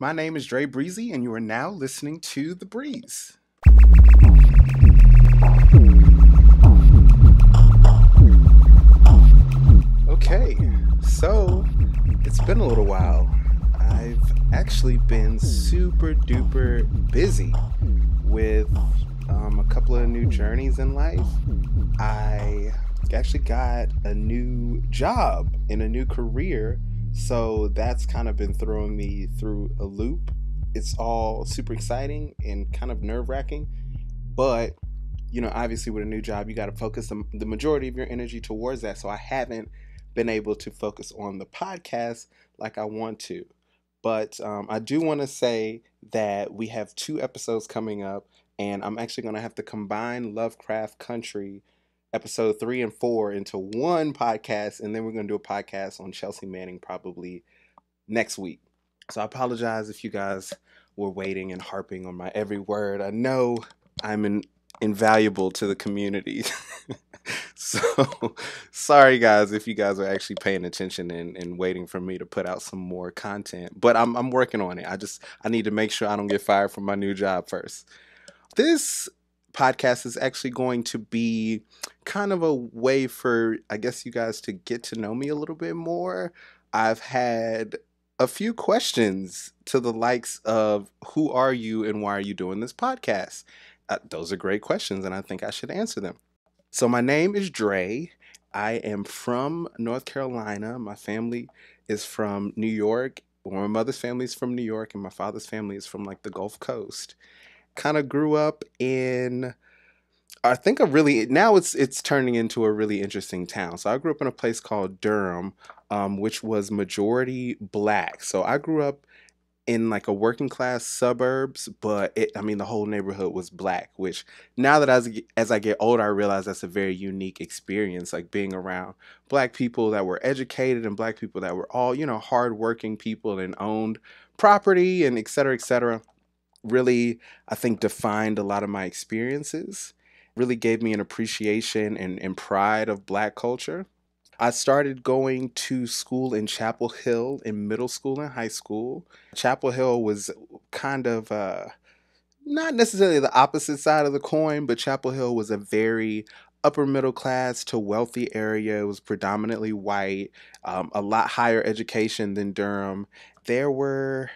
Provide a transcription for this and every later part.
My name is Dre Breezy, and you are now listening to The Breeze. Okay, so it's been a little while. I've actually been super duper busy with a couple of new journeys in life. I actually got a new job in a new career, so that's kind of been throwing me through a loop. It's all super exciting and kind of nerve-wracking, but obviously with a new job, you got to focus the majority of your energy towards that. So I haven't been able to focus on the podcast like I want to. But I do want to say that we have 2 episodes coming up, and I'm actually going to have to combine Lovecraft Country episode 3 and 4 into one podcast, and then we're going to do a podcast on Chelsea Manning probably next week. So I apologize if you guys were waiting and harping on my every word. I know I'm invaluable to the community. So sorry guys if you guys are actually paying attention and waiting for me to put out some more content, but I'm working on it. I need to make sure I don't get fired from my new job first. This podcast is actually going to be kind of a way for, I guess, you guys to get to know me a little bit more. I've had a few questions to the likes of, who are you and why are you doing this podcast? Those are great questions, and I think I should answer them. So my name is Dre. I am from North Carolina. My family is from New York. Well, my mother's family is from New York, and my father's family is from like the Gulf Coast. Kind of grew up in, I think, now it's turning into a really interesting town. So I grew up in a place called Durham, which was majority black. So I grew up in like a working class suburbs, but the whole neighborhood was black, which now that as I get older, I realize that's a very unique experience, like being around black people that were educated and black people that were all, hardworking people and owned property and et cetera, really, I think, defined a lot of my experiences, really gave me an appreciation and pride of black culture. I started going to school in Chapel Hill in middle school and high school. Chapel Hill was kind of not necessarily the opposite side of the coin, but Chapel Hill was a very upper middle class to wealthy area. It was predominantly white, a lot higher education than Durham. There were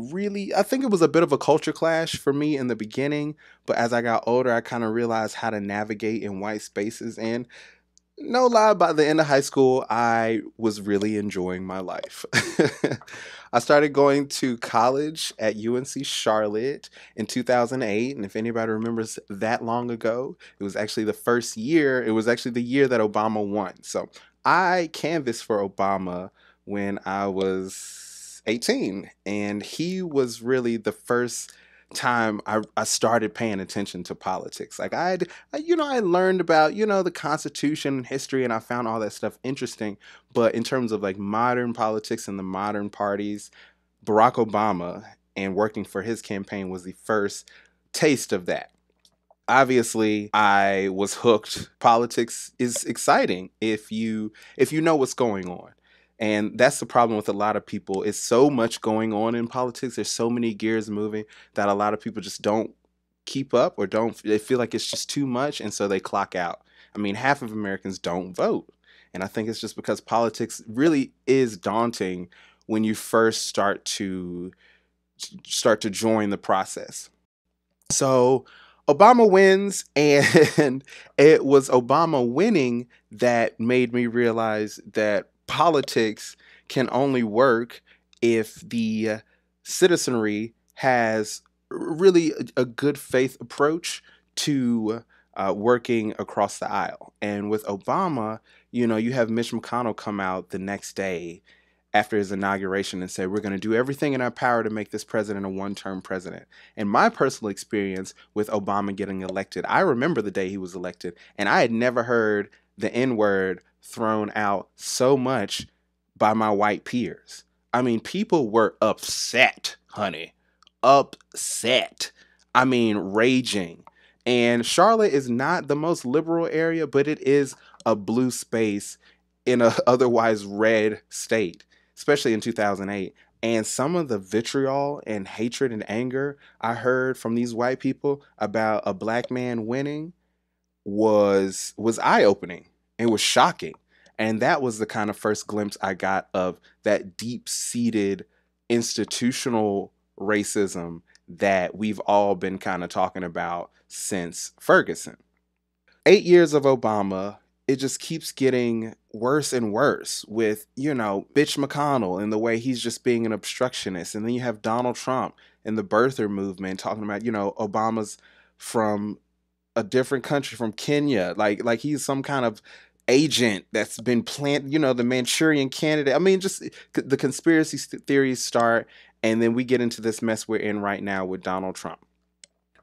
I think it was a bit of a culture clash for me in the beginning, but as I got older, I kind of realized how to navigate in white spaces, and no lie, by the end of high school, I was really enjoying my life. I started going to college at UNC Charlotte in 2008, and if anybody remembers that long ago, it was actually the year that Obama won. So I canvassed for Obama when I was 18, and he was really the first time I started paying attention to politics. Like I learned about, the Constitution and history, and I found all that stuff interesting. But in terms of like modern politics and the modern parties, Barack Obama and working for his campaign was the first taste of that. Obviously, I was hooked. Politics is exciting if you know what's going on. And that's the problem with a lot of people. It's so much going on in politics. There's so many gears moving that a lot of people just don't keep up, or they feel like it's just too much, and so they clock out. Half of Americans don't vote. And I think it's just because politics really is daunting when you first start to join the process. So Obama wins, and it was Obama winning that made me realize that politics can only work if the citizenry has really a good faith approach to working across the aisle. And with Obama, you have Mitch McConnell come out the next day after his inauguration and say, we're going to do everything in our power to make this president a one-term president. And my personal experience with Obama getting elected, I remember the day he was elected, and I had never heard the N-word thrown out so much by my white peers. People were upset, honey. Upset. Raging. And Charlotte is not the most liberal area, but it is a blue space in a otherwise red state, especially in 2008. And some of the vitriol and hatred and anger I heard from these white people about a black man winning was eye-opening. It was shocking. And that was the kind of first glimpse I got of that deep-seated institutional racism that we've all been kind of talking about since Ferguson. 8 years of Obama, it just keeps getting worse and worse with, Bitch McConnell and the way he's just being an obstructionist. And then you have Donald Trump and the birther movement talking about, Obama's from a different country, from Kenya. Like he's some kind of agent that's been planted, the Manchurian candidate. I mean, just the conspiracy theories start. And then we get into this mess we're in right now with Donald Trump.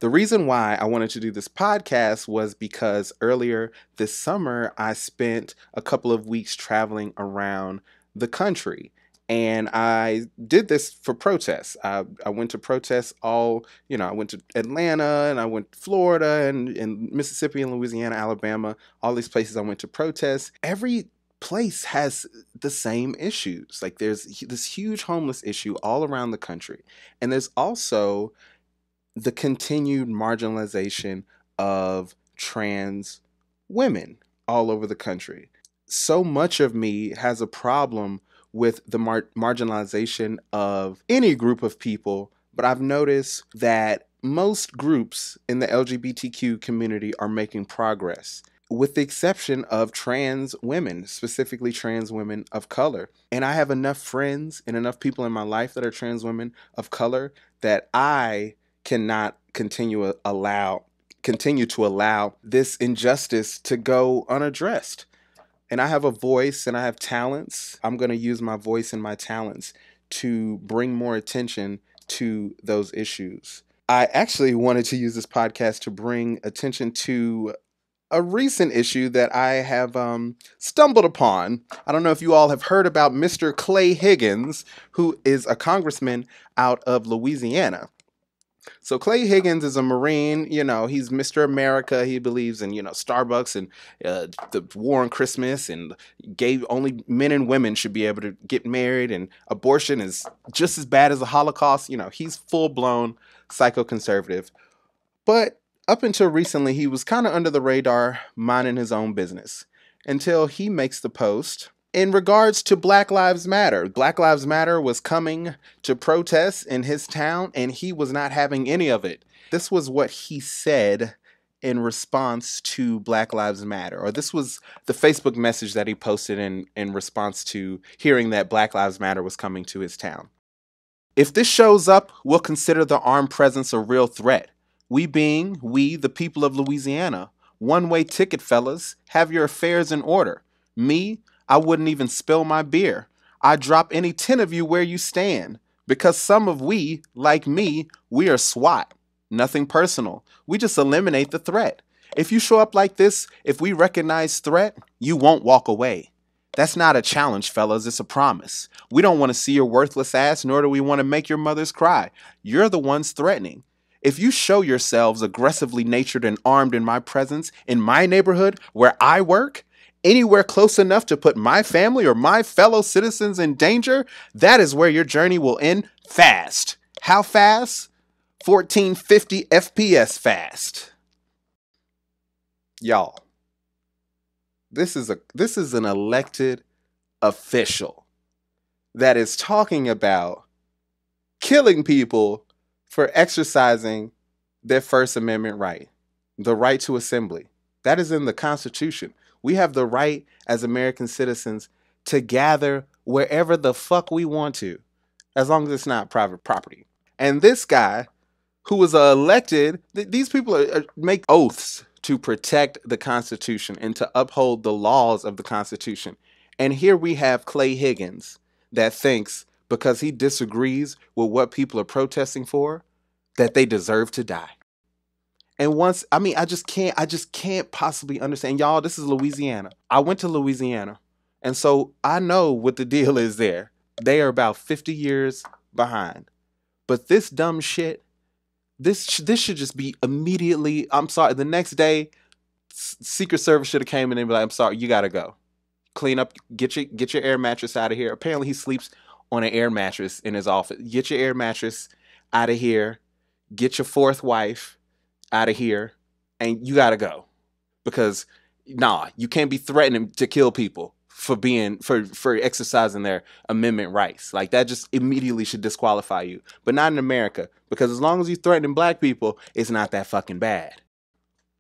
The reason why I wanted to do this podcast was because earlier this summer, I spent a couple of weeks traveling around the country. And I did this for protests. I went to protests I went to Atlanta and I went to Florida and Mississippi and Louisiana, Alabama, all these places I went to protest. Every place has the same issues. Like there's this huge homeless issue all around the country. And there's also the continued marginalization of trans women all over the country. So much of me has a problem with the marginalization of any group of people, but I've noticed that most groups in the LGBTQ community are making progress, with the exception of trans women, specifically trans women of color. And I have enough friends and enough people in my life that are trans women of color that I cannot continue to allow this injustice to go unaddressed. And I have a voice and I have talents. I'm going to use my voice and my talents to bring more attention to those issues. I actually wanted to use this podcast to bring attention to a recent issue that I have stumbled upon. I don't know if you all have heard about Mr. Clay Higgins, who is a congressman out of Louisiana. So Clay Higgins is a Marine, he's Mr. America. He believes in, Starbucks and the war on Christmas, and only men and women should be able to get married, and abortion is just as bad as the Holocaust. He's full-blown psychoconservative. But up until recently, he was kind of under the radar, minding his own business, until he makes the post in regards to Black Lives Matter. Black Lives Matter was coming to protest in his town, and he was not having any of it. This was what he said in response to Black Lives Matter, or this was the Facebook message that he posted in response to hearing that Black Lives Matter was coming to his town. If this shows up, we'll consider the armed presence a real threat. We, the people of Louisiana. One-way ticket, fellas. Have your affairs in order. Me, I wouldn't even spill my beer. I'd drop any 10 of you where you stand. Because some of we, like me, we are SWAT. Nothing personal. We just eliminate the threat. If you show up like this, if we recognize threat, you won't walk away. That's not a challenge, fellas. It's a promise. We don't want to see your worthless ass, nor do we want to make your mothers cry. You're the ones threatening. If you show yourselves aggressively natured and armed in my presence, in my neighborhood, where I work, anywhere close enough to put my family or my fellow citizens in danger, that is where your journey will end fast. How fast? 1450 FPS fast. Y'all, this is an elected official that is talking about killing people for exercising their First Amendment right, the right to assembly. That is in the Constitution. We have the right as American citizens to gather wherever the fuck we want to, as long as it's not private property. And this guy, who was elected, these people make oaths to protect the Constitution and to uphold the laws of the Constitution. And here we have Clay Higgins that thinks because he disagrees with what people are protesting for, that they deserve to die. And I just can't possibly understand. Y'all, this is Louisiana. I went to Louisiana. And so I know what the deal is there. They are about 50 years behind. But this dumb shit, this should just be immediately, I'm sorry, the next day, Secret Service should have came in and be like, I'm sorry, you got to go. Clean up, get your air mattress out of here. Apparently he sleeps on an air mattress in his office. Get your air mattress out of here. Get your fourth wife out of here. And you got to go. Because, you can't be threatening to kill people for exercising their amendment rights. Like, that just immediately should disqualify you. But not in America. Because as long as you threatening black people, it's not that fucking bad.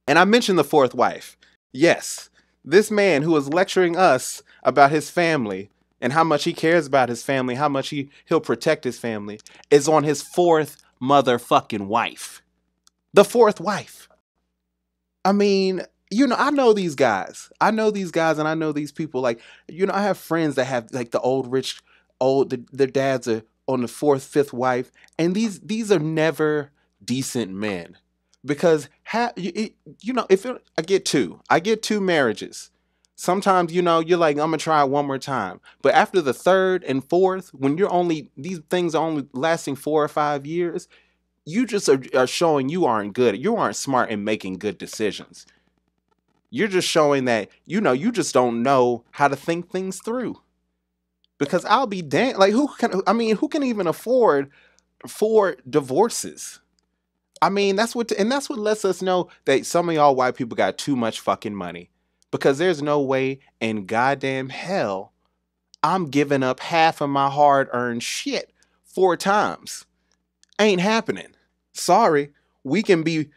And I mentioned the fourth wife. Yes, this man who is lecturing us about his family and how much he cares about his family, how much he'll protect his family, is on his fourth motherfucking wife. The fourth wife. I mean, I know these guys. And I know these people. Like, I have friends that have like the their dads are on the fourth, fifth wife. And these are never decent men. Because, I get two marriages. Sometimes, you're like, I'm going to try it one more time. But after the third and fourth, when these things are only lasting 4 or 5 years, you just are showing you aren't good. You aren't smart in making good decisions. You're just showing that, you just don't know how to think things through. Because I'll be damned. Like, who can even afford 4 divorces? I mean, that's what lets us know that some of y'all white people got too much fucking money. Because there's no way in goddamn hell I'm giving up half of my hard-earned shit 4 times. Ain't happening. Sorry. We can be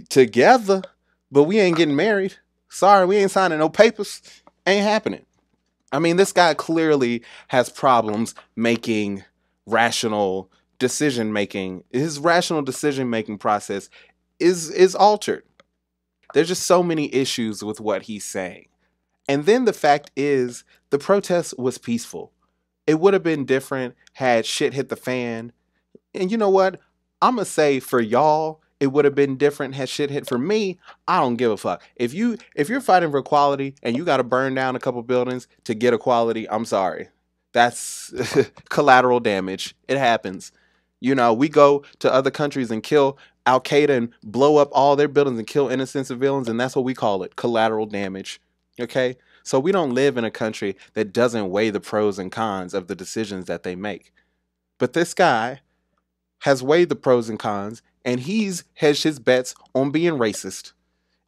together, but we ain't getting married. Sorry, we ain't signing no papers. Ain't happening. I mean, this guy clearly has problems making rational decision making. His rational decision making process is altered. There's just so many issues with what he's saying. And then the fact is, the protest was peaceful. It would have been different had shit hit the fan. And you know what? I'm going to say for y'all, it would have been different had shit hit. For me, I don't give a fuck. If you're fighting for equality and you got to burn down a couple buildings to get equality, I'm sorry. That's collateral damage. It happens. We go to other countries and kill Al-Qaeda and blow up all their buildings and kill innocent civilians, and that's what we call it, collateral damage. Okay? So we don't live in a country that doesn't weigh the pros and cons of the decisions that they make. But this guy has weighed the pros and cons, and he's hedged his bets on being racist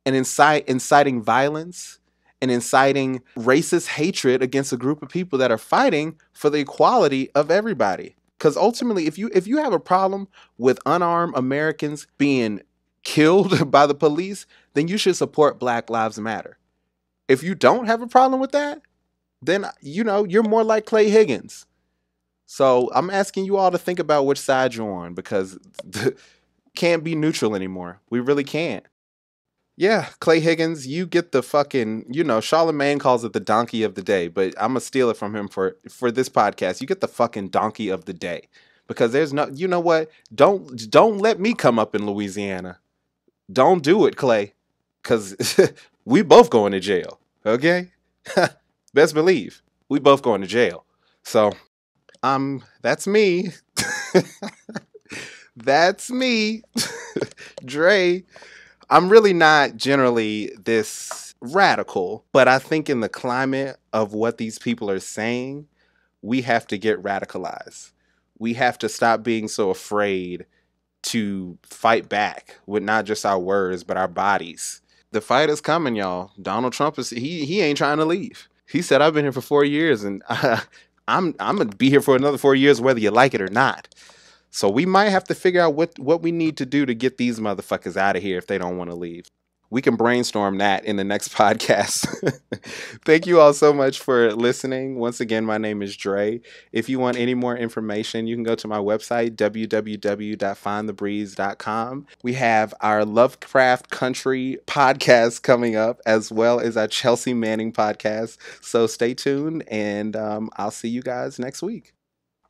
and inciting violence and inciting racist hatred against a group of people that are fighting for the equality of everybody. Because ultimately, if you have a problem with unarmed Americans being killed by the police, then you should support Black Lives Matter. If you don't have a problem with that, then, you're more like Clay Higgins. So I'm asking you all to think about which side you're on, because can't be neutral anymore. We really can't. Yeah, Clay Higgins, you get the fucking, Charlemagne calls it the donkey of the day, but I'm going to steal it from him for this podcast. You get the fucking donkey of the day, because there's no, you know what? Don't let me come up in Louisiana. Don't do it, Clay, because we both going to jail. Okay. Best believe we both going to jail. So, that's me. That's me. Dre. I'm really not generally this radical, but I think in the climate of what these people are saying, we have to get radicalized. We have to stop being so afraid to fight back with not just our words, but our bodies. The fight is coming, y'all. Donald Trump he ain't trying to leave. He said, I've been here for 4 years and I'm going to be here for another 4 years, whether you like it or not. So we might have to figure out what we need to do to get these motherfuckers out of here if they don't want to leave. We can brainstorm that in the next podcast. Thank you all so much for listening. Once again, my name is Dre. If you want any more information, you can go to my website, www.findthebreeze.com. We have our Lovecraft Country podcast coming up, as well as our Chelsea Manning podcast. So stay tuned, and I'll see you guys next week.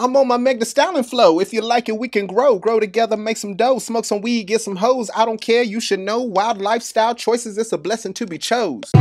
I'm on my Meg Thee Stallion flow. If you like it, we can grow. Grow together, make some dough. Smoke some weed, get some hoes. I don't care, you should know. Wild lifestyle choices, it's a blessing to be chose.